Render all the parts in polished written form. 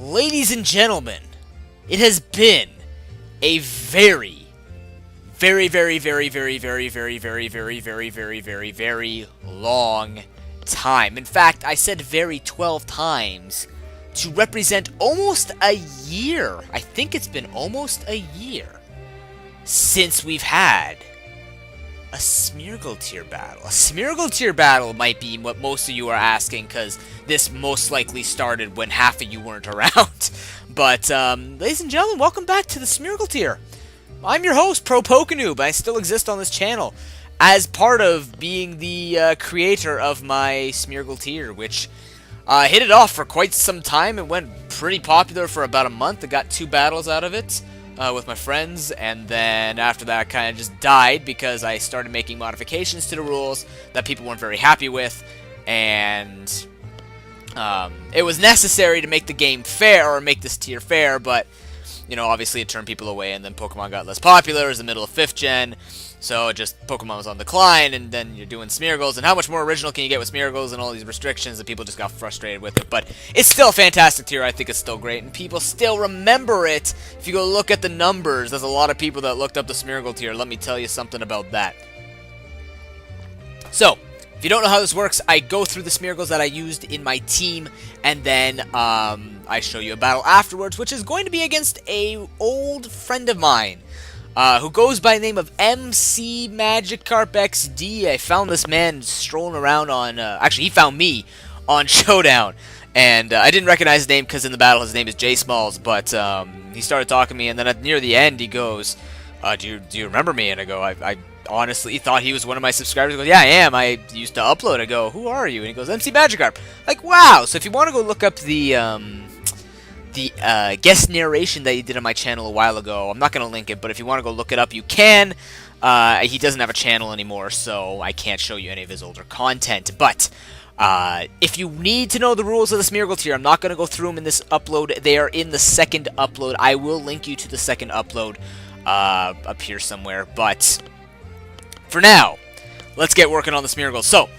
Ladies and gentlemen, it has been a very, very, very, very, very, very, very, very, very, very, very, very, very long time. In fact, I said very 12 times to represent almost a year. I think it's been almost a year since we've had a Smeargle tier battle. A Smeargle tier battle might be what most of you are asking, because this most likely started when half of you weren't around. But, ladies and gentlemen, welcome back to the Smeargle tier. I'm your host, ProPokeNoob. I still exist on this channel as part of being the creator of my Smeargle tier, which hit it off for quite some time. It went pretty popular for about a month. I got 2 battles out of it. With my friends, and then after that kind of just died because I started making modifications to the rules that people weren't very happy with, and it was necessary to make the game fair, or make this tier fair, but, you know, obviously it turned people away, and then Pokemon got less popular. It was the middle of 5th gen, so just Pokemon was on decline, and then you're doing Smeargles, and how much more original can you get with Smeargles, and all these restrictions, and people just got frustrated with it. But it's still a fantastic tier. I think it's still great, and people still remember it. If you go look at the numbers, there's a lot of people that looked up the Smeargle tier. Let me tell you something about that. So, if you don't know how this works, I go through the Smeargles that I used in my team, and then I show you a battle afterwards, which is going to be against a old friend of mine, who goes by the name of MC Magikarp XD. I found this man strolling around on, actually he found me on Showdown, and I didn't recognize his name because in the battle his name is J Smalls, but he started talking to me, and then near the end he goes, do you remember me? And I go, I honestly thought he was one of my subscribers. He goes, yeah, I am. I used to upload. I go, who are you? And he goes, MC Magikarp. Like, wow. So if you want to go look up the guest narration that he did on my channel a while ago, I'm not going to link it, but if you want to go look it up, you can. He doesn't have a channel anymore, so I can't show you any of his older content. But if you need to know the rules of the Smeargle tier, I'm not going to go through them in this upload. They are in the second upload. I will link you to the second upload up here somewhere. But for now, let's get working on the Smeargle. So,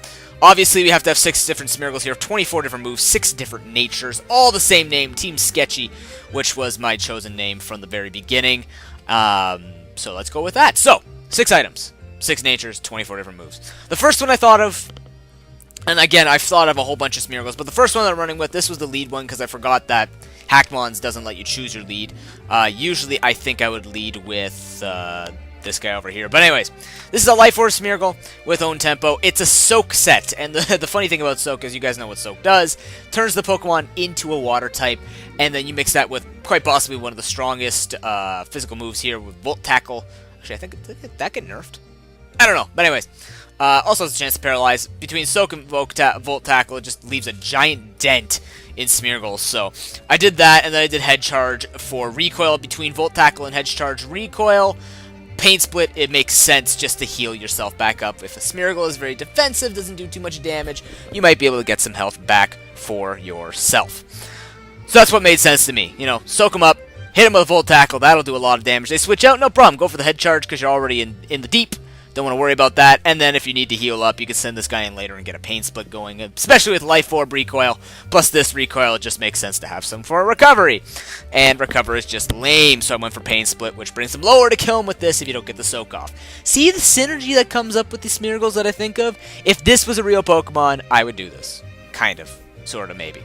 obviously, we have to have 6 different Smeargles here, 24 different moves, 6 different natures, all the same name, Team Sketchy, which was my chosen name from the very beginning. So let's go with that. So, 6 items, 6 natures, 24 different moves. The first one I thought of, and again, I've thought of a whole bunch of Smeargles, but the first one that I'm running with, this was the lead one, because I forgot that Hackmons doesn't let you choose your lead. Usually, I think I would lead with this guy over here. But anyways, this is a Life Orb Smeargle with Own Tempo. It's a Soak set, and the funny thing about Soak is, you guys know what Soak does, turns the Pokemon into a water type, and then you mix that with quite possibly one of the strongest physical moves here with Volt Tackle. Actually, I think did that get nerfed? I don't know, but anyways, also has a chance to paralyze. Between Soak and Volt Tackle, it just leaves a giant dent in Smeargle. So I did that, and then I did Head Charge for recoil. Between Volt Tackle and Head Charge recoil, Pain Split, it makes sense just to heal yourself back up. If a Smeargle is very defensive, doesn't do too much damage, you might be able to get some health back for yourself. So that's what made sense to me. You know, soak them up, hit them with a Volt Tackle, that'll do a lot of damage. They switch out, no problem. Go for the Head Charge because you're already in the deep. Don't want to worry about that. And then if you need to heal up, you can send this guy in later and get a Pain Split going, especially with Life Orb recoil. Plus this recoil, it just makes sense to have some for recovery. And recover is just lame, so I went for Pain Split, which brings him lower to kill him with this if you don't get the soak off. See the synergy that comes up with the Smeargles that I think of? If this was a real Pokemon, I would do this. Kind of. Sort of, maybe.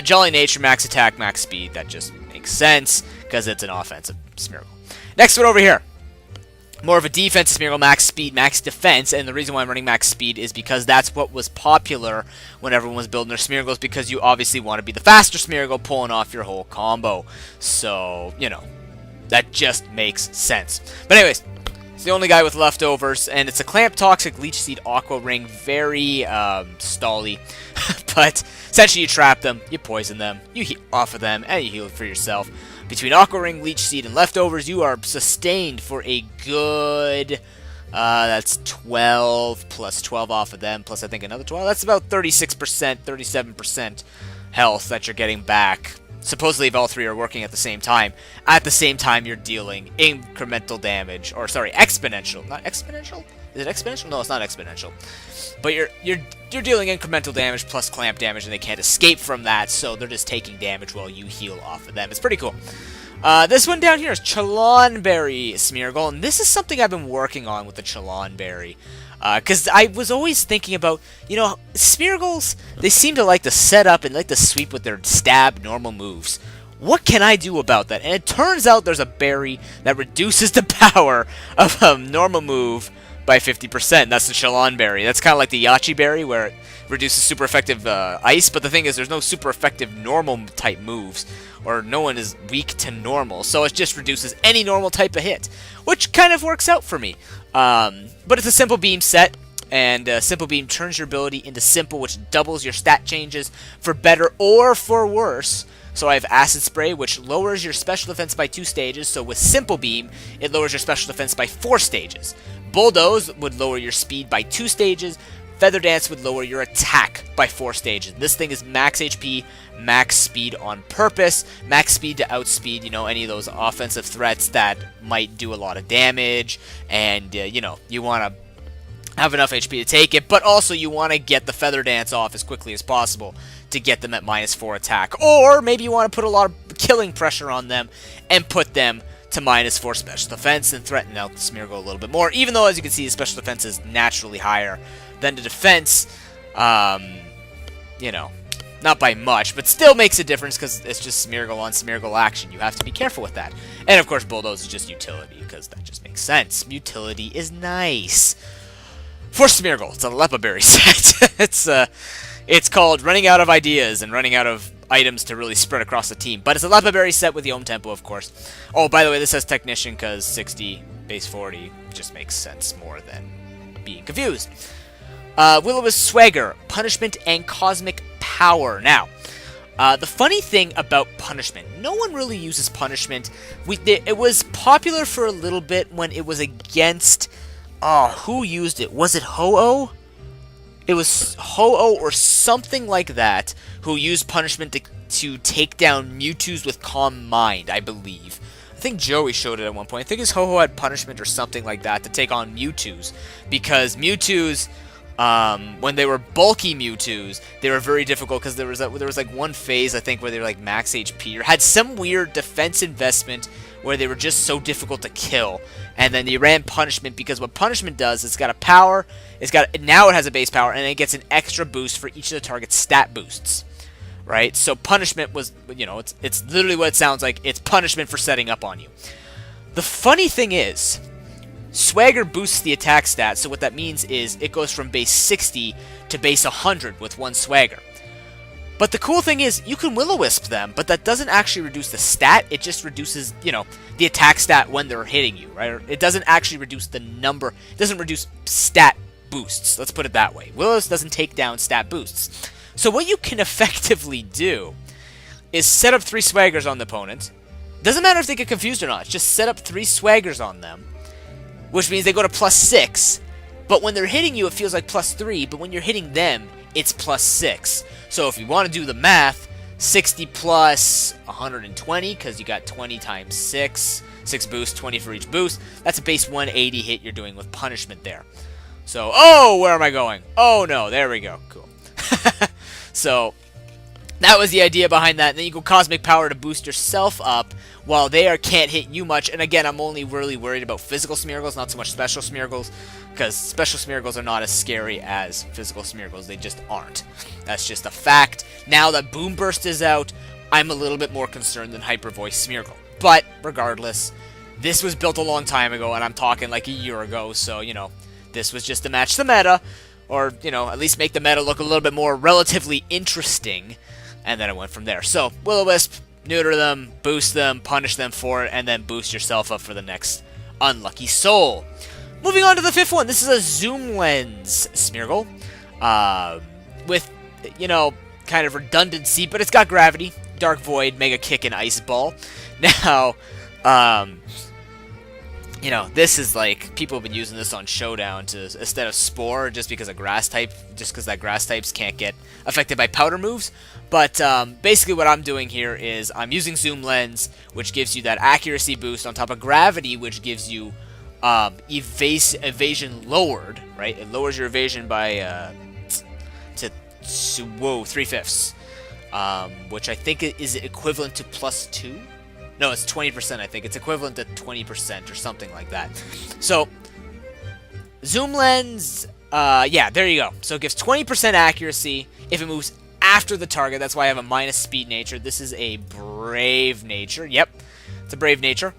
Jolly Nature, max attack, max speed. That just makes sense, because it's an offensive Smeargle. Next one over here. More of a defensive Smeargle, max speed, max defense, and the reason why I'm running max speed is because that's what was popular when everyone was building their Smeargles, because you obviously want to be the faster Smeargle pulling off your whole combo. So, you know, that just makes sense. But anyways, it's the only guy with leftovers, and it's a Clamp Toxic Leech Seed Aqua Ring, very stally, but essentially you trap them, you poison them, you heal off of them, and you heal for yourself. Between Aqua Ring, Leech Seed, and leftovers, you are sustained for a good, that's 12, plus 12 off of them, plus I think another 12. That's about 36%, 37% health that you're getting back. supposedly if all three are working at the same time, you're dealing incremental damage, or sorry, exponential, not exponential? Is it exponential? No, it's not exponential. But you're dealing incremental damage plus clamp damage, and they can't escape from that, so they're just taking damage while you heal off of them. It's pretty cool. This one down here is Chalonberry Smeargle, and this is something I've been working on with the Chalonberry. Because I was always thinking about, Smeargles, they seem to like to set up and like to sweep with their stab normal moves. What can I do about that? And it turns out there's a berry that reduces the power of a normal move by 50%. That's the Chalonberry. That's kind of like the Yachi Berry, where it reduces super effective ice, but the thing is, there's no super effective normal type moves, or no one is weak to normal, so it just reduces any normal type of hit, which kind of works out for me. But it's a Simple Beam set, and Simple Beam turns your ability into Simple, which doubles your stat changes for better or for worse. So I have Acid Spray, which lowers your special defense by 2 stages, so with Simple Beam, it lowers your special defense by 4 stages. Bulldoze would lower your speed by 2 stages, Feather Dance would lower your attack by 4 stages. This thing is max HP, max speed on purpose, max speed to outspeed, any of those offensive threats that might do a lot of damage, and, you want to have enough HP to take it, but also you want to get the Feather Dance off as quickly as possible to get them at -4 attack. Or maybe you want to put a lot of killing pressure on them and put them to -4 special defense and threaten out the Smeargle a little bit more, even though, as you can see, the special defense is naturally higher than the defense, not by much, but still makes a difference because it's just Smeargle on Smeargle action. You have to be careful with that. And of course, Bulldoze is just utility, because that just makes sense. Utility is nice. For Smeargle, it's a Lepaberry set. It's called Running Out of Ideas and Running Out of Items to really spread across the team. But it's a Lepaberry set with the Ohm Tempo, of course. Oh, by the way, this has Technician because 60, base 40 just makes sense more than being confused. Will-O-Wisp Swagger, Punishment and Cosmic Power. Now, the funny thing about Punishment, no one really uses Punishment. It was popular for a little bit when it was against... who used it? Was it Ho-Oh? It was Ho-Oh or something like that who used Punishment to take down Mewtwo's with Calm Mind, I believe. I think Joey showed it at one point. I think his Ho-Oh had Punishment or something like that to take on Mewtwo's, because Mewtwo's, when they were bulky Mewtwo's, they were very difficult because there was like one phase, I think, where they were like max HP or had some weird defense investment where they were just so difficult to kill, and then they ran Punishment because what Punishment does, it's got a power, now it has a base power, and it gets an extra boost for each of the target's stat boosts, right? So Punishment was, it's literally what it sounds like. It's Punishment for setting up on you. The funny thing is, Swagger boosts the attack stat, so what that means is it goes from base 60 to base 100 with one Swagger. But the cool thing is, you can Will-O-Wisp them, but that doesn't actually reduce the stat, it just reduces, the attack stat when they're hitting you, right? It doesn't actually reduce the number, it doesn't reduce stat boosts, let's put it that way. Will-O-Wisp doesn't take down stat boosts. So what you can effectively do is set up 3 Swaggers on the opponent. Doesn't matter if they get confused or not, just set up 3 Swaggers on them, which means they go to +6, but when they're hitting you, it feels like +3, but when you're hitting them, it's +6. So if you want to do the math, 60 plus 120, because you got 20 times 6 boosts, 20 for each boost, that's a base 180 hit you're doing with Punishment there. So, where am I going? Oh no, there we go, cool. So, that was the idea behind that, and then you go Cosmic Power to boost yourself up, while they can't hit you much, and again, I'm only really worried about physical Smeargles, not so much special Smeargles, because special Smeargles are not as scary as physical Smeargles, they just aren't. That's just a fact. Now that Boom Burst is out, I'm a little bit more concerned than Hyper Voice Smeargle. But, regardless, this was built a long time ago, and I'm talking like a year ago, so, this was just to match the meta, or, at least make the meta look a little bit more relatively interesting, and then I went from there. So, Will-O-Wisp, neuter them, boost them, punish them for it, and then boost yourself up for the next Unlucky Soul. Moving on to the 5th one, this is a Zoom Lens Smeargle, with, kind of redundancy, but it's got gravity, Dark Void, Mega Kick, and Ice Ball. Now, You know, this is like, people have been using this on Showdown to instead of Spore, just because of grass type, just because that grass types can't get affected by powder moves. But basically what I'm doing here is I'm using Zoom Lens, which gives you that accuracy boost on top of Gravity, which gives you evasion lowered, right? It lowers your evasion by to 3/5, which I think is equivalent to +2. No, it's 20%, I think. It's equivalent to 20% or something like that. So, Zoom Lens, yeah, there you go. So it gives 20% accuracy if it moves after the target. That's why I have a minus speed nature. This is a brave nature. Yep, it's a brave nature.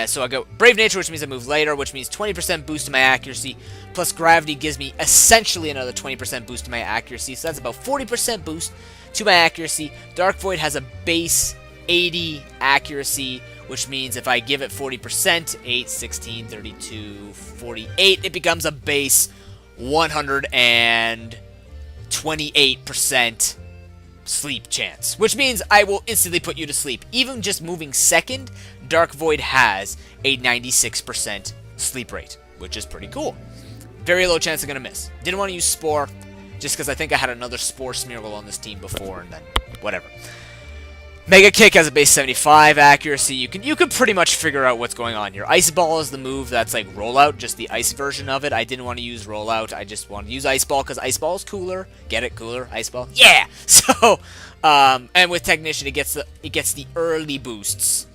So I go brave nature, which means I move later, which means 20% boost to my accuracy, plus gravity gives me essentially another 20% boost to my accuracy. So that's about 40% boost to my accuracy. Dark Void has a base 80 accuracy, which means if I give it 40%, 8, 16, 32, 48, it becomes a base 128% sleep chance, which means I will instantly put you to sleep. Even just moving second, Dark Void has a 96% sleep rate, which is pretty cool. Very low chance I'm going to miss. Didn't want to use Spore, just because I think I had another Spore Smeargle on this team before, and then whatever. Mega Kick has a base 75 accuracy. You can pretty much figure out what's going on here. Ice Ball is the move that's like Rollout, just the ice version of it. I didn't want to use Rollout. I just wanted to use Ice Ball because Ice Ball is cooler. Get it? Cooler? Ice Ball? Yeah! So, and with Technician, it gets the early boosts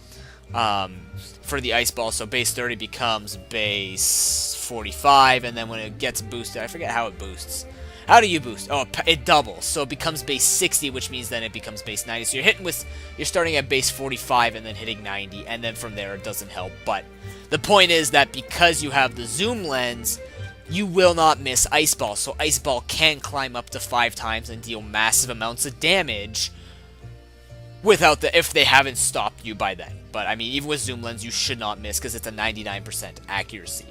for the Ice Ball. So base 30 becomes base 45, and then when it gets boosted, I forget how it boosts. How do you boost? Oh, it doubles. So it becomes base 60, which means then it becomes base 90. So you're starting at base 45 and then hitting 90, and then from there it doesn't help. But the point is that because you have the Zoom Lens, you will not miss Ice Ball. So Ice Ball can climb up to 5 times and deal massive amounts of damage if they haven't stopped you by then. But I mean, even with Zoom Lens, you should not miss because it's a 99% accuracy.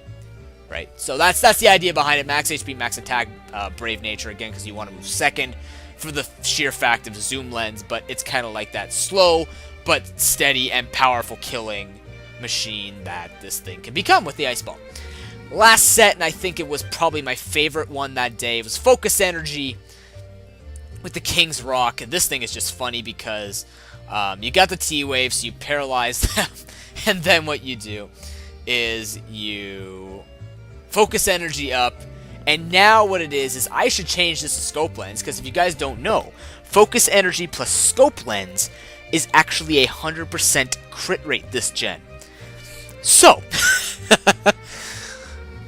Right, so that's the idea behind it. Max HP, max attack, brave nature again because you want to move second for the sheer fact of Zoom Lens, but it's kind of like that slow but steady and powerful killing machine that this thing can become with the Ice Ball. Last set, and I think it was probably my favorite one that day, was Focus Energy with the King's Rock. And this thing is just funny because you got the T-Wave, so you paralyze them, and then what you do is you Focus Energy up, and now what it is I should change this to Scope Lens, because if you guys don't know, Focus Energy plus Scope Lens is actually a 100% crit rate this gen. So,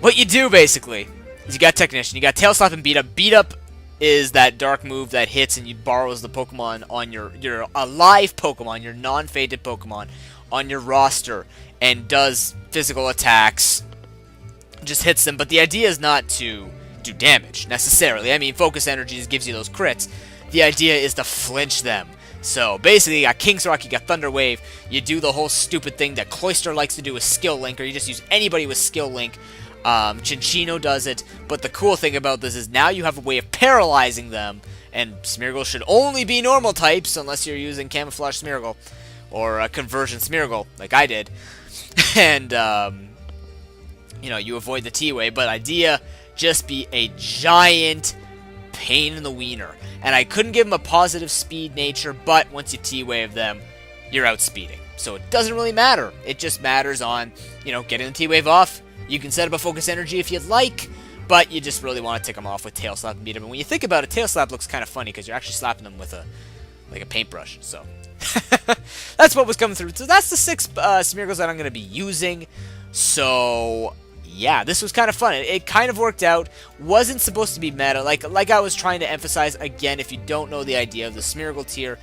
what you do basically is you got Technician, you got Tail Slap and Beat Up. Beat Up is that dark move that hits and you borrows the Pokemon on your alive Pokemon, your non-fated Pokemon on your roster, and does physical attacks. Just hits them, but the idea is not to do damage necessarily. I mean, Focus Energy gives you those crits. The idea is to flinch them. So basically, you got King's Rock, you got Thunder Wave. You do the whole stupid thing that Cloyster likes to do with Skill Link, or you just use anybody with Skill Link. Cinccino does it, but the cool thing about this is now you have a way of paralyzing them. And Smeargle should only be normal types unless you're using Camouflage Smeargle or a Conversion Smeargle, like I did. And you know, you avoid the T-Wave, but idea, just be a giant pain in the wiener. And I couldn't give him a positive speed nature, but once you T-Wave them, you're outspeeding. So it doesn't really matter. It just matters on, you know, getting the T-Wave off. You can set up a Focus Energy if you'd like, but you just really want to tick them off with Tail Slap and Beat them. And when you think about it, Tail Slap looks kind of funny because you're actually slapping them with a paintbrush. So that's what was coming through. So that's the 6 Smeargles that I'm going to be using. So yeah, this was kind of fun. It kind of worked out. Wasn't supposed to be meta. Like I was trying to emphasize, again, if you don't know the idea of the Smeargle tier,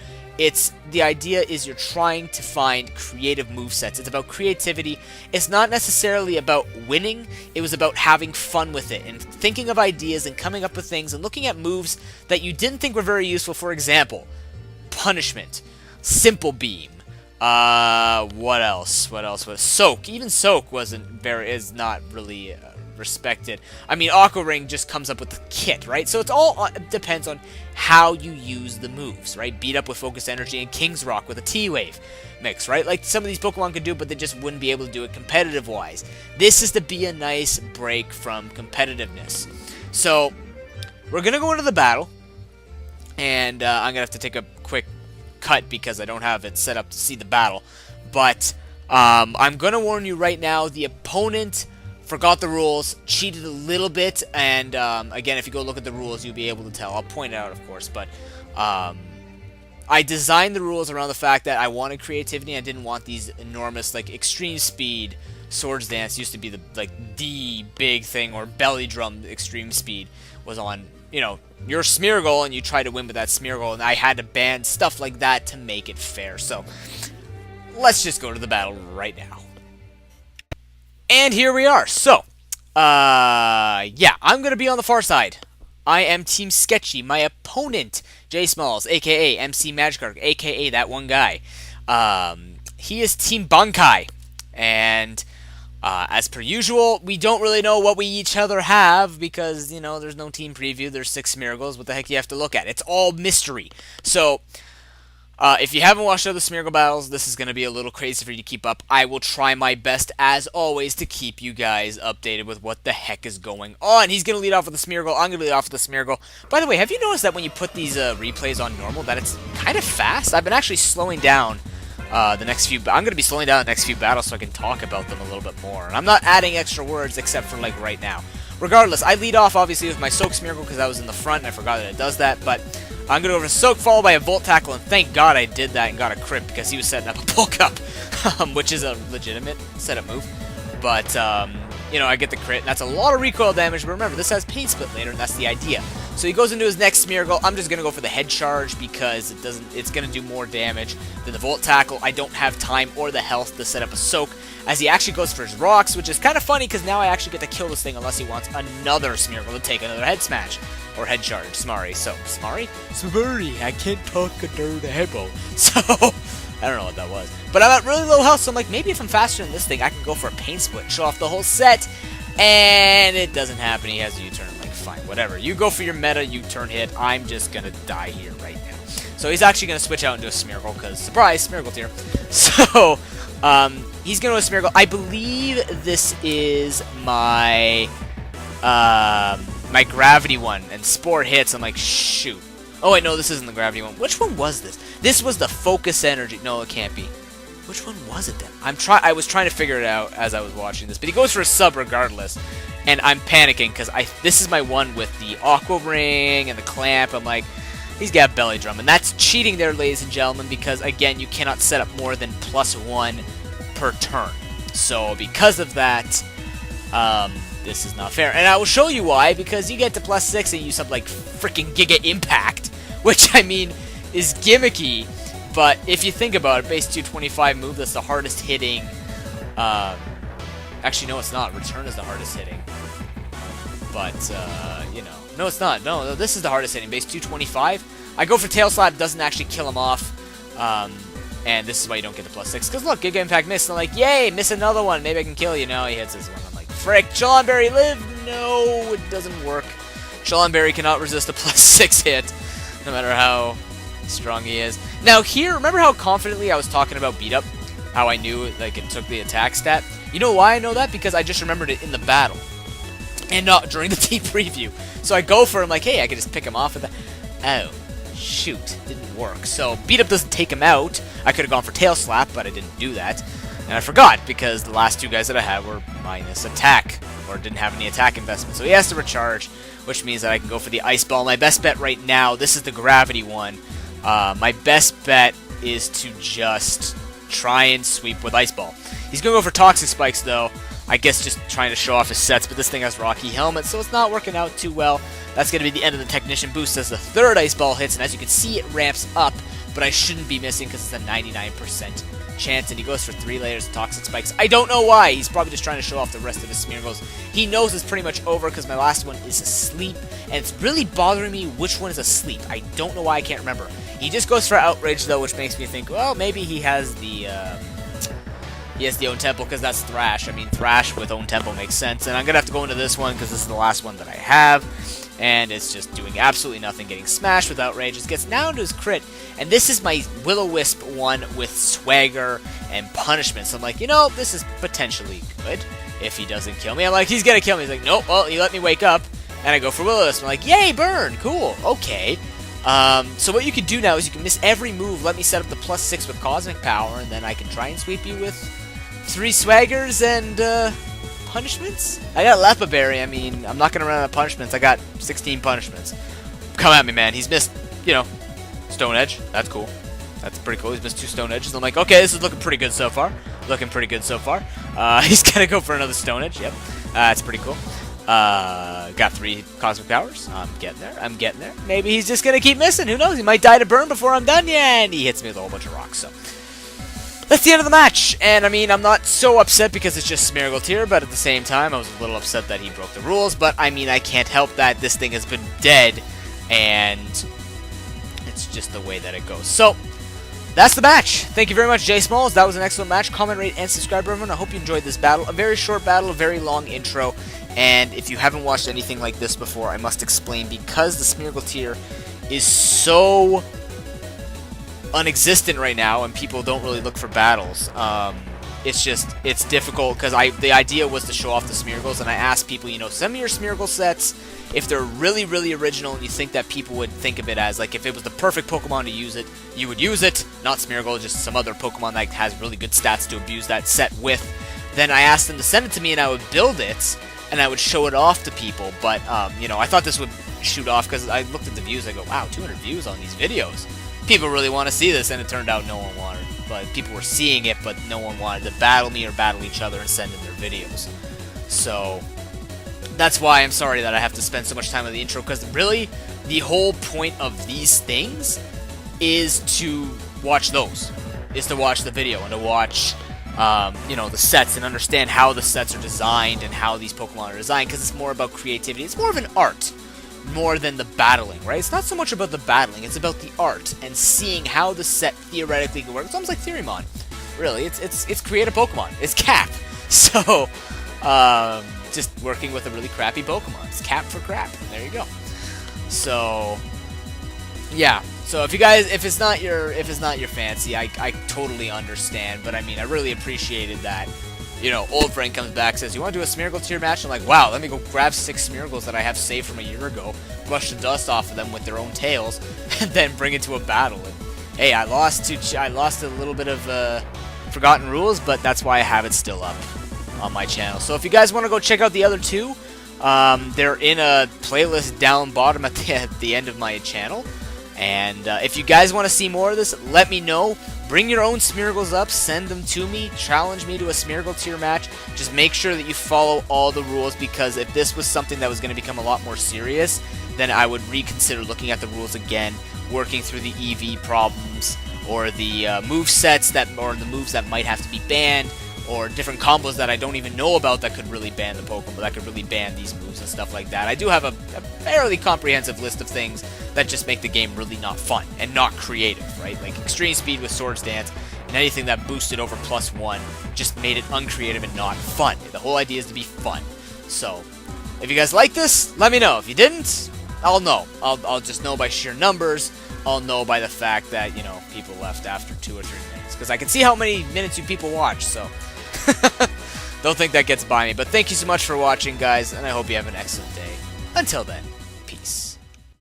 the idea is you're trying to find creative movesets. It's about creativity. It's not necessarily about winning. It was about having fun with it and thinking of ideas and coming up with things and looking at moves that you didn't think were very useful. For example, Punishment, Simple Beam. What else? Soak. Even Soak is not really respect it. I mean, Aqua Ring just comes up with the kit, right? So it's all depends on how you use the moves, right? Beat up with Focus Energy and King's Rock with a T-Wave mix, right? Like some of these Pokemon could do, but they just wouldn't be able to do it competitive-wise. This is to be a nice break from competitiveness. So we're going to go into the battle, and I'm going to have to take a quick cut because I don't have it set up to see the battle. But I'm going to warn you right now, the opponent forgot the rules, cheated a little bit, and again, if you go look at the rules, you'll be able to tell. I'll point it out, of course, but I designed the rules around the fact that I wanted creativity. I didn't want these enormous, like, extreme speed. Swords Dance used to be the big thing, or Belly Drum extreme speed was on, you know, your Smeargle, and you try to win with that Smeargle, and I had to ban stuff like that to make it fair. So let's just go to the battle right now. And here we are. So, yeah, I'm going to be on the far side. I am Team Sketchy. My opponent, J Smalls, a.k.a. MC Magikarp, a.k.a. that one guy. He is Team Bankai. And as per usual, we don't really know what we each other have because, you know, there's no team preview. There's 6 Smeargles. What the heck do you have to look at? It's all mystery. So if you haven't watched other Smeargle battles, this is going to be a little crazy for you to keep up. I will try my best, as always, to keep you guys updated with what the heck is going on. He's going to lead off with the Smeargle. I'm going to lead off with the Smeargle. By the way, have you noticed that when you put these replays on normal, that it's kind of fast? I've been actually slowing down the next few. I'm going to be slowing down the next few battles so I can talk about them a little bit more. And I'm not adding extra words except for, like, right now. Regardless, I lead off, obviously, with my Soak Smeargle because I was in the front and I forgot that it does that, but I'm going to go over to Soak, followed by a Volt Tackle, and thank God I did that and got a crit because he was setting up a Bulk Up, which is a legitimate setup move. But, you know, I get the crit, and that's a lot of recoil damage, but remember, this has Pain Split later, and that's the idea. So he goes into his next Smeargle. I'm just going to go for the Head Charge because it's going to do more damage than the Volt Tackle. I don't have time or the health to set up a Soak, as he actually goes for his Rocks, which is kind of funny because now I actually get to kill this thing unless he wants another Smeargle to take another Head Smash. Or Head Charge, Smari. So, Smari? Smari, I can't talk a dirt hippo. So, I don't know what that was. But I'm at really low health, so I'm like, maybe if I'm faster than this thing, I can go for a Pain Split, show off the whole set, and it doesn't happen. He has a U-turn. I'm like, fine, whatever. You go for your meta U-turn hit. I'm just gonna die here right now. So he's actually gonna switch out into a Smeargle, because, surprise, Smeargle tier. So, he's gonna go to Smeargle. I believe this is my Gravity one, and Spore hits. I'm like, shoot. Oh wait, no, this isn't the Gravity one. Which one was this? This was the Focus Energy. No, it can't be. Which one was it then? I was trying to figure it out as I was watching this, but he goes for a sub regardless, and I'm panicking because this is my one with the Aqua Ring and the Clamp. I'm like, he's got Belly Drum, and that's cheating there, ladies and gentlemen, because again, you cannot set up more than +1 per turn. So because of that, this is not fair. And I will show you why, because you get to +6 and you use something like freaking Giga Impact, which, I mean, is gimmicky, but if you think about it, base 225 move, that's the hardest hitting, actually, no, it's not. Return is the hardest hitting, but, you know, no, it's not. No, this is the hardest hitting, base 225. I go for Tail Slap, doesn't actually kill him off, and this is why you don't get the +6, because look, Giga Impact missed, and I'm like, yay, miss another one, maybe I can kill you. No, he hits this one. I'm like, frick, Chillonberry, live! No, it doesn't work. Chillonberry cannot resist a +6 hit, no matter how strong he is. Now here, remember how confidently I was talking about Beat Up? How I knew, like, it took the attack stat? You know why I know that? Because I just remembered it in the battle. And not during the team preview. So I go for him like, hey, I can just pick him off with that. Oh, shoot, didn't work. So Beat Up doesn't take him out. I could have gone for Tail Slap, but I didn't do that. And I forgot, because the last 2 guys that I had were minus attack, or didn't have any attack investment. So he has to recharge, which means that I can go for the Ice Ball. My best bet right now, this is the Gravity one. My best bet is to just try and sweep with Ice Ball. He's going to go for Toxic Spikes, though. I guess just trying to show off his sets, but this thing has Rocky Helmet, so it's not working out too well. That's going to be the end of the Technician boost as the 3rd Ice Ball hits, and as you can see, it ramps up, but I shouldn't be missing because it's a 99% chance, and he goes for 3 layers of Toxic Spikes. I don't know why. He's probably just trying to show off the rest of his Smeargles. He knows it's pretty much over because my last one is asleep, and it's really bothering me which one is asleep. I don't know why, I can't remember. He just goes for Outrage, though, which makes me think, well, maybe he has the He has the own tempo because that's Thrash. I mean, Thrash with own tempo makes sense. And I'm going to have to go into this one because this is the last one that I have. And it's just doing absolutely nothing, getting smashed with Outrage. It gets now into his crit. And this is my Will-O-Wisp one with Swagger and Punishment. So I'm like, you know, this is potentially good if he doesn't kill me. I'm like, he's going to kill me. He's like, nope, well, he let me wake up. And I go for Will-O-Wisp. I'm like, yay, burn, cool, okay. So what you can do now is you can miss every move, let me set up the +6 with Cosmic Power, and then I can try and sweep you with 3 Swaggers and, Punishments? I got Lepa Berry. I mean, I'm not going to run out of punishments. I got 16 punishments. Come at me, man. He's missed, you know, Stone Edge. That's cool. That's pretty cool. He's missed 2 Stone Edges. I'm like, okay, this is looking pretty good so far. Looking pretty good so far. He's going to go for another Stone Edge. Yep. That's pretty cool. Got 3 Cosmic Powers. I'm getting there. I'm getting there. Maybe he's just going to keep missing. Who knows? He might die to burn before I'm done. Yeah, and he hits me with a whole bunch of rocks, so... That's the end of the match, and I mean, I'm not so upset because it's just Smeargle tier, but at the same time, I was a little upset that he broke the rules, but I mean, I can't help that. This thing has been dead, and it's just the way that it goes. So, that's the match. Thank you very much, Jay Smalls. That was an excellent match. Comment, rate, and subscribe, everyone. I hope you enjoyed this battle. A very short battle, a very long intro, and if you haven't watched anything like this before, I must explain, because the Smeargle tier is so... unexistent right now, and people don't really look for battles. It's difficult because the idea was to show off the Smeargles, and I asked people, you know, send me your Smeargle sets if they're really, really original, and you think that people would think of it as, like, if it was the perfect Pokemon to use it, you would use it, not Smeargle, just some other Pokemon that has really good stats to abuse that set with. Then I asked them to send it to me, and I would build it, and I would show it off to people, but, you know, I thought this would shoot off, because I looked at the views, I go, wow, 200 views on these videos. People really want to see this, and it turned out no one wanted. But people were seeing it, but no one wanted to battle me or battle each other and send in their videos. So that's why I'm sorry that I have to spend so much time on the intro, because really the whole point of these things is to watch those, is to watch the video and to watch you know, the sets and understand how the sets are designed and how these Pokemon are designed, because it's more about creativity. It's more of an art more than the battling, right? It's not so much about the battling, it's about the art and seeing how the set theoretically could work. It's almost like Theoremon, really. It's create a Pokemon. It's Cap. So, just working with a really crappy Pokemon. It's Cap for crap. There you go. So, yeah. So if it's not your fancy, I totally understand. But I mean, I really appreciated that. You know, old friend comes back, says, you want to do a Smeargle tier match? I'm like, wow, let me go grab 6 Smeargles that I have saved from a year ago, brush the dust off of them with their own tails, and then bring it to a battle. And, hey, I lost a little bit of Forgotten Rules, but that's why I have it still up on my channel. So if you guys want to go check out the other 2, they're in a playlist down bottom at the end of my channel. And if you guys want to see more of this, let me know. Bring your own Smeargles up, send them to me, challenge me to a Smeargle tier match. Just make sure that you follow all the rules, because if this was something that was going to become a lot more serious, then I would reconsider looking at the rules again, working through the EV problems, or the move sets or the moves that might have to be banned, or different combos that I don't even know about that could really ban the Pokemon, but that could really ban these moves and stuff like that. I do have a fairly comprehensive list of things that just make the game really not fun and not creative, right? Like Extreme Speed with Swords Dance, and anything that boosted over +1 just made it uncreative and not fun. The whole idea is to be fun. So, if you guys like this, let me know. If you didn't, I'll know. I'll just know by sheer numbers. I'll know by the fact that, you know, people left after 2 or 3 minutes. Because I can see how many minutes you people watch, so... Don't think that gets by me. But thank you so much for watching, guys, and I hope you have an excellent day. Until then, peace.